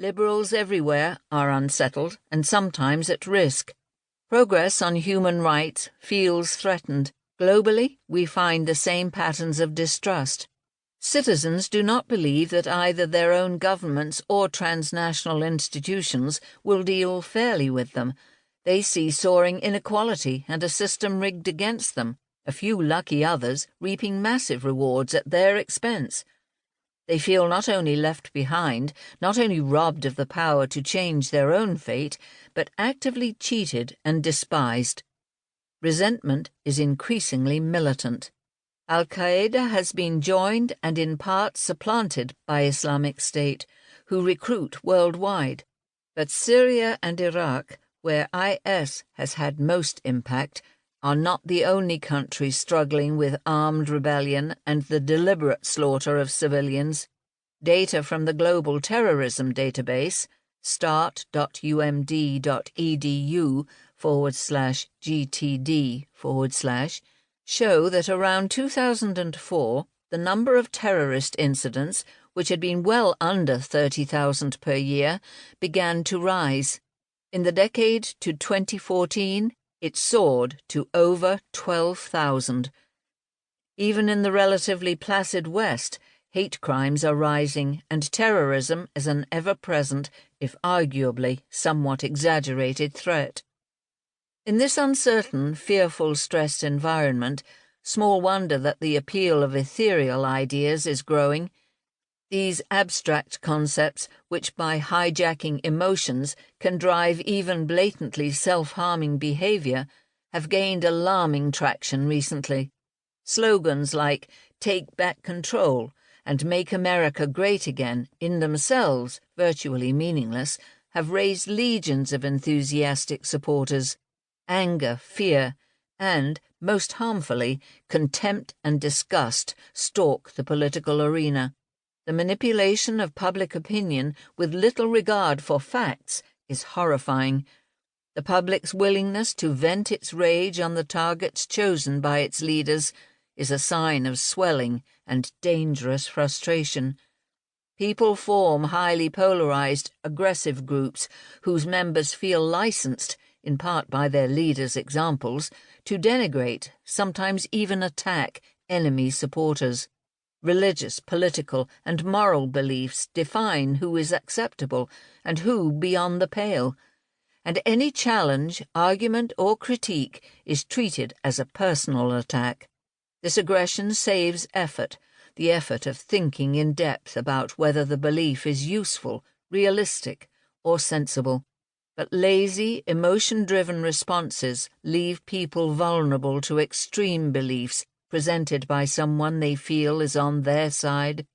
Liberals everywhere are unsettled and sometimes at risk. Progress on human rights feels threatened. Globally, we find the same patterns of distrust. Citizens do not believe that either their own governments or transnational institutions will deal fairly with them. They see soaring inequality and a system rigged against them, a few lucky others reaping massive rewards at their expense. They feel not only left behind, not only robbed of the power to change their own fate, but actively cheated and despised. Resentment is increasingly militant. Al-Qaeda has been joined and in part supplanted by Islamic State, who recruit worldwide. But Syria and Iraq, where IS has had most impact, are not the only countries struggling with armed rebellion and the deliberate slaughter of civilians. Data from the Global Terrorism Database, start.umd.edu/GTD/ show that around 2004, the number of terrorist incidents, which had been well under 30,000 per year, began to rise. In the decade to 2014, it soared to over 12,000. Even in the relatively placid West, hate crimes are rising and terrorism is an ever-present, if arguably somewhat exaggerated, threat. In this uncertain, fearful, stressed environment, small wonder that the appeal of ethereal ideas is growing. These abstract concepts, which by hijacking emotions can drive even blatantly self-harming behavior, have gained alarming traction recently. Slogans like "Take Back Control" and "Make America Great Again," in themselves virtually meaningless, have raised legions of enthusiastic supporters. Anger, fear, and, most harmfully, contempt and disgust stalk the political arena. The manipulation of public opinion with little regard for facts is horrifying. The public's willingness to vent its rage on the targets chosen by its leaders is a sign of swelling and dangerous frustration. People form highly polarized, aggressive groups whose members feel licensed, in part by their leaders' examples, to denigrate, sometimes even attack, enemy supporters. Religious, political, and moral beliefs define who is acceptable and who beyond the pale, and any challenge, argument, or critique is treated as a personal attack. This aggression saves effort, the effort of thinking in depth about whether the belief is useful, realistic, or sensible. But lazy, emotion-driven responses leave people vulnerable to extreme beliefs presented by someone they feel is on their side.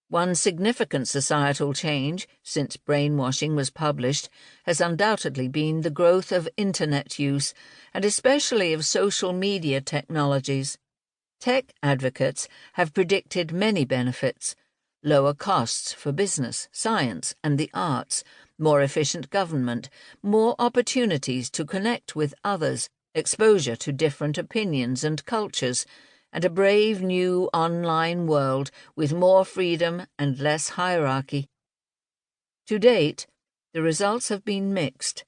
One significant societal change since Brainwashing was published has undoubtedly been the growth of Internet use, and especially of social media technologies. Tech advocates have predicted many benefits: lower costs for business, science, and the arts, more efficient government, more opportunities to connect with others, exposure to different opinions and cultures, and a brave new online world with more freedom and less hierarchy. To date, the results have been mixed.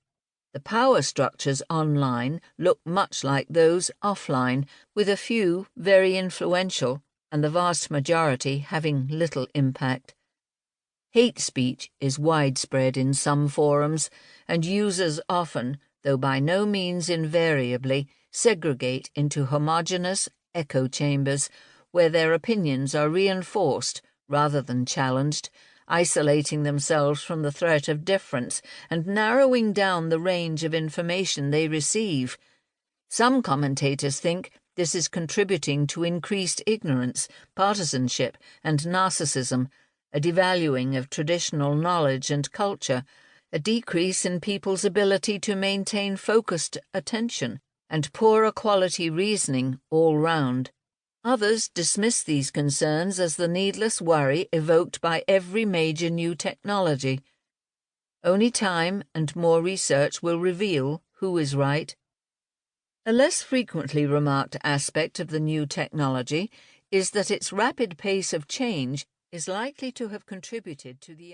The power structures online look much like those offline, with a few very influential and the vast majority having little impact. Hate speech is widespread in some forums, and users often, though by no means invariably, segregate into homogeneous echo chambers where their opinions are reinforced rather than challenged, isolating themselves from the threat of difference and narrowing down the range of information they receive. Some commentators think this is contributing to increased ignorance, partisanship, and narcissism, a devaluing of traditional knowledge and culture, a decrease in people's ability to maintain focused attention, and poorer quality reasoning all round. Others dismiss these concerns as the needless worry evoked by every major new technology. Only time and more research will reveal who is right. A less frequently remarked aspect of the new technology is that its rapid pace of change is likely to have contributed to the